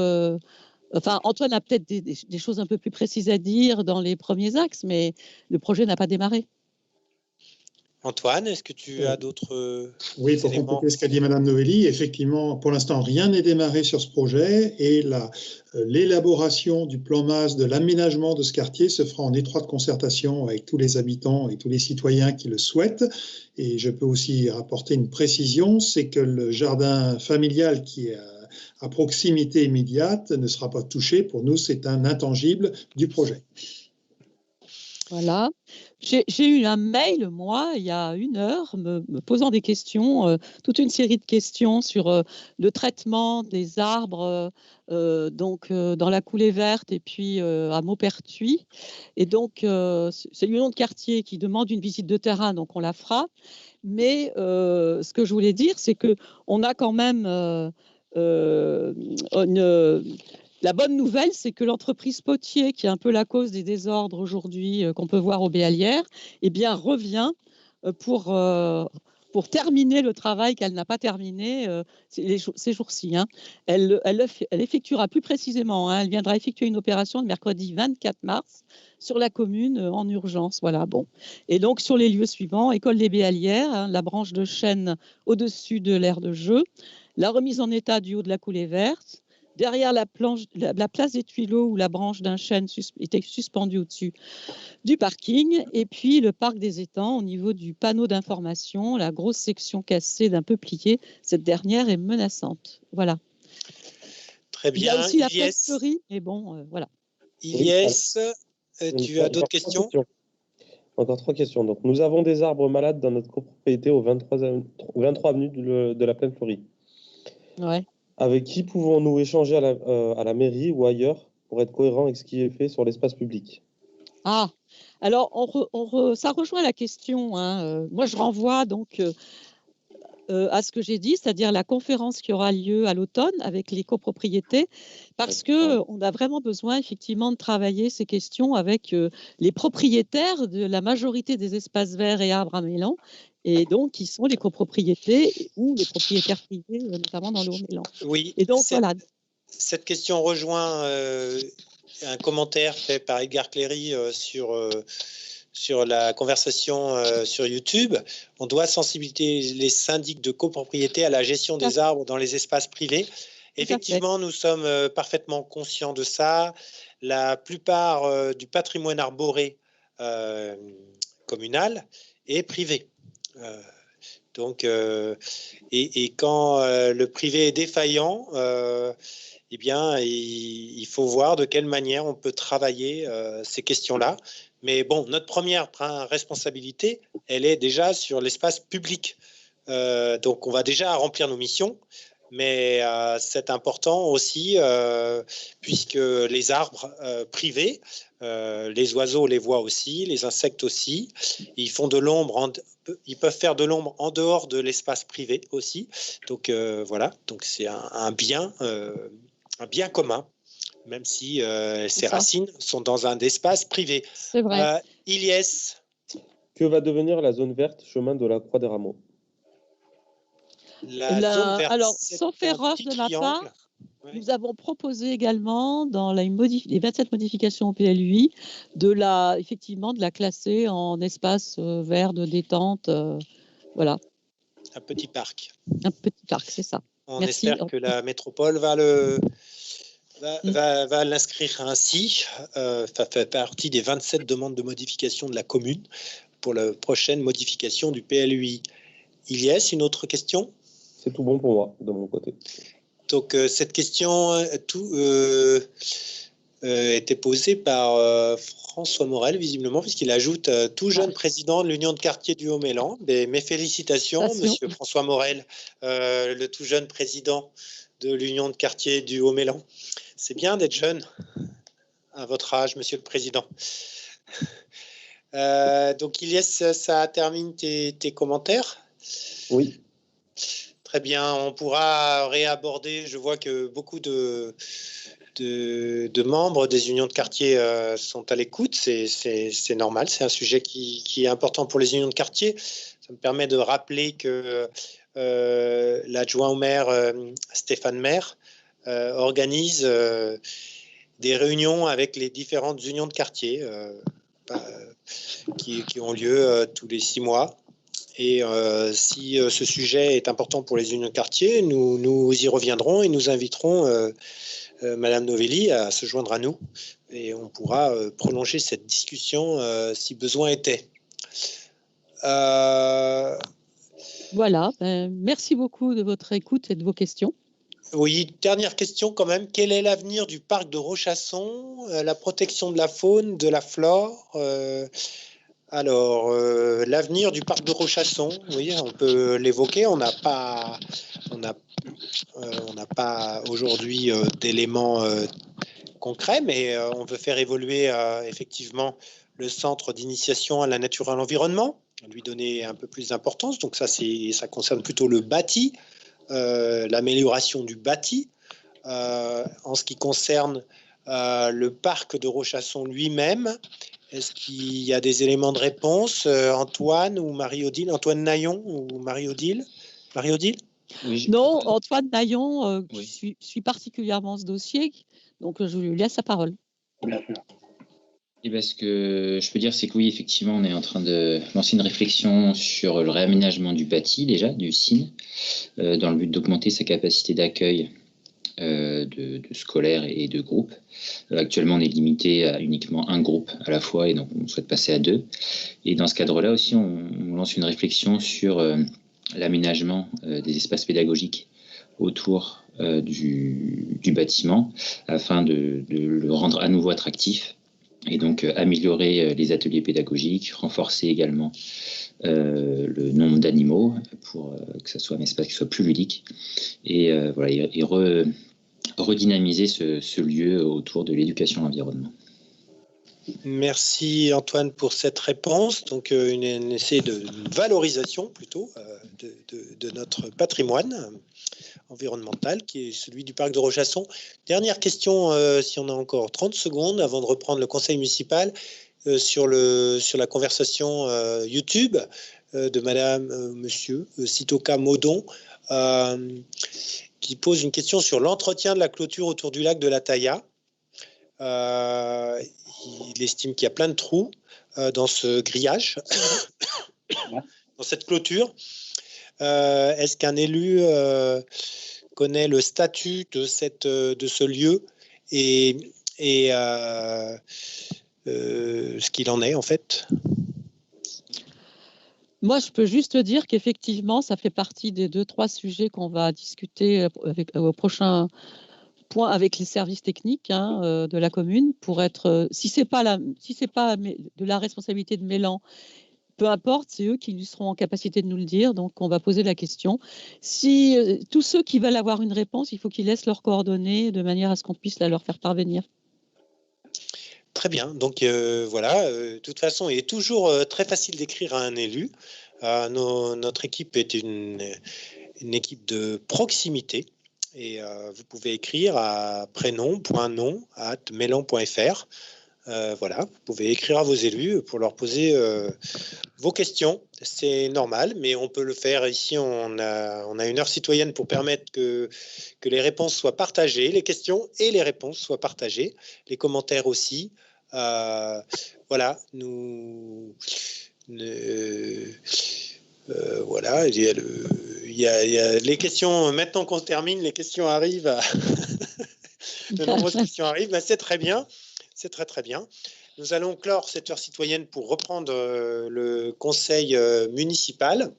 Enfin, Antoine a peut-être des choses un peu plus précises à dire dans les premiers axes, mais le projet n'a pas démarré. Antoine, est-ce que tu as d'autres Oui, pour compléter ce qu'a dit Madame Novelli, effectivement, pour l'instant, rien n'est démarré sur ce projet et l'élaboration du plan MAS de l'aménagement de ce quartier se fera en étroite concertation avec tous les habitants et tous les citoyens qui le souhaitent. Et je peux aussi rapporter une précision, c'est que le jardin familial qui est à proximité immédiate ne sera pas touché. Pour nous, c'est un intangible du projet. Voilà. J'ai eu un mail, moi, il y a 1 heure, me posant des questions, toute une série de questions sur le traitement des arbres dans la coulée verte et puis à Maupertuis. Et donc, c'est l'union de quartier qui demande une visite de terrain, donc on la fera. Mais ce que je voulais dire, c'est qu'on a quand même la bonne nouvelle, c'est que l'entreprise Potier, qui est un peu la cause des désordres aujourd'hui qu'on peut voir aux Béalières, eh bien, revient pour terminer le travail qu'elle n'a pas terminé ces jours-ci. Hein. Elle effectuera plus précisément, hein, elle viendra effectuer une opération le mercredi 24 mars sur la commune en urgence. Voilà, bon. Et donc, sur les lieux suivants, École des Béalières, hein, la branche de chêne au-dessus de l'aire de jeu, la remise en état du haut de la coulée verte, derrière la place des Tuileaux où la branche d'un chêne était suspendue au-dessus du parking, et puis le parc des étangs au niveau du panneau d'information, la grosse section cassée d'un peuplier. Cette dernière est menaçante. Voilà. Très bien. Il y a aussi la plaine fleurie, mais bon, voilà. Ilyes, tu as d'autres questions? Encore 3 questions. Donc, nous avons des arbres malades dans notre copropriété au 23 avenue de la Plaine Fleurie. Ouais. Avec qui pouvons-nous échanger à la mairie ou ailleurs pour être cohérent avec ce qui est fait sur l'espace public? Ah, alors ça rejoint la question, hein. Moi, je renvoie donc à ce que j'ai dit, c'est-à-dire la conférence qui aura lieu à l'automne avec les copropriétés, parce qu'on a vraiment besoin effectivement de travailler ces questions avec les propriétaires de la majorité des espaces verts et arbres à Mélan, et donc qui sont les copropriétés ou les propriétaires privés, notamment dans le Haut-Mélan. Oui, Et donc voilà. cette question rejoint un commentaire fait par Edgar Cléry sur la conversation sur YouTube. On doit sensibiliser les syndics de copropriété à la gestion des arbres dans les espaces privés. Effectivement, nous sommes parfaitement conscients de ça. La plupart du patrimoine arboré communal est privé. Et quand le privé est défaillant, eh bien, il faut voir de quelle manière on peut travailler ces questions-là. Mais bon, notre première responsabilité, elle est déjà sur l'espace public. Donc, on va déjà remplir nos missions, mais c'est important aussi, puisque les arbres privés, les oiseaux les voient aussi, les insectes aussi. Ils font de l'ombre, ils peuvent faire de l'ombre en dehors de l'espace privé aussi. Donc voilà, donc c'est un bien commun, même si ses racines sont dans un espace privé. C'est vrai. Ilyes. Que va devenir la zone verte chemin de la Croix des Rameaux? Zone verte, alors, sauf erreur de ma part, nous avons proposé également dans les 27 modifications au PLUI effectivement de la classer en espace vert de détente. Voilà. Un petit parc. Un petit parc, c'est ça. On Merci. espère que la métropole va l'inscrire ainsi. Ça fait partie des 27 demandes de modification de la commune pour la prochaine modification du PLUI. Ilyes, une autre question? C'est tout bon pour moi, de mon côté. Donc, cette question était posée par François Morel, visiblement, puisqu'il ajoute tout jeune président de l'Union de quartier du Haut-Mélan. Mes félicitations, monsieur François Morel, le tout jeune président de l'Union de quartier du Haut-Mélan. C'est bien d'être jeune à votre âge, monsieur le président. Donc, Ilyes, ça termine tes commentaires? Oui. Très bien, on pourra réaborder. Je vois que beaucoup de membres des unions de quartier sont à l'écoute. C'est normal, c'est un sujet qui est important pour les unions de quartier. Ça me permet de rappeler que l'adjoint au maire, Stéphane Maire, organise des réunions avec les différentes unions de quartier qui ont lieu tous les 6 mois. Et si ce sujet est important pour les unions de quartier, nous y reviendrons et nous inviterons Madame Novelli à se joindre à nous. Et on pourra prolonger cette discussion si besoin était. Voilà, merci beaucoup de votre écoute et de vos questions. Oui, dernière question quand même. Quel est l'avenir du parc de Rochasson, la protection de la faune, de la flore Alors, l'avenir du parc de Rochasson, oui, on peut l'évoquer. On n'a pas aujourd'hui d'éléments concrets, mais on veut faire évoluer effectivement le centre d'initiation à la nature et à l'environnement, lui donner un peu plus d'importance. Donc ça concerne plutôt le bâti, l'amélioration du bâti. En ce qui concerne le parc de Rochasson lui-même, est-ce qu'il y a des éléments de réponse, Antoine ou Marie-Odile? Antoine Naillon ou Marie-Odile? Marie-Odile? Oui, non, Antoine Naillon, qui suit particulièrement ce dossier, donc je lui laisse la parole. Et bien, ce que je peux dire, c'est que oui, effectivement, on est en train de lancer une réflexion sur le réaménagement du bâti, déjà, du CIN, dans le but d'augmenter sa capacité d'accueil de scolaires et de groupes. Actuellement, on est limité à uniquement un groupe à la fois et donc on souhaite passer à 2. Et dans ce cadre-là aussi, on lance une réflexion sur l'aménagement des espaces pédagogiques autour du bâtiment afin de le rendre à nouveau attractif et donc améliorer les ateliers pédagogiques, renforcer également le nombre d'animaux pour que ça soit un espace qui soit plus ludique et redynamiser ce lieu autour de l'éducation à l'environnement. Merci Antoine pour cette réponse. Donc un essai de valorisation plutôt de notre patrimoine environnemental qui est celui du parc de Rochasson. Dernière question, si on a encore 30 secondes avant de reprendre le conseil municipal sur la conversation YouTube de Madame, Monsieur Sitoka Modon qui pose une question sur l'entretien de la clôture autour du lac de la Tailla. Il estime qu'il y a plein de trous dans ce grillage, dans cette clôture. Est-ce qu'un élu connaît le statut de ce lieu et ce qu'il en est en fait? Moi, je peux juste dire qu'effectivement, ça fait partie des 2-3 sujets qu'on va discuter au prochain point avec les services techniques de la commune pour être, si c'est pas de la responsabilité de Mélan, peu importe, c'est eux qui seront en capacité de nous le dire. Donc, on va poser la question. Si tous ceux qui veulent avoir une réponse, il faut qu'ils laissent leurs coordonnées de manière à ce qu'on puisse la leur faire parvenir. Très bien. Donc, voilà. De toute façon, il est toujours très facile d'écrire à un élu. Notre équipe est une équipe de proximité. Et vous pouvez écrire à prénom.nom@melan.fr. Voilà, vous pouvez écrire à vos élus pour leur poser vos questions. C'est normal, mais on peut le faire ici. On a une heure citoyenne pour permettre que les réponses soient partagées, les questions et les réponses soient partagées, les commentaires aussi. Voilà, voilà, il y a les questions. Maintenant qu'on termine, les questions arrivent. De nombreuses questions arrivent, mais c'est très bien. C'est très très bien. Nous allons clore cette heure citoyenne pour reprendre le conseil municipal.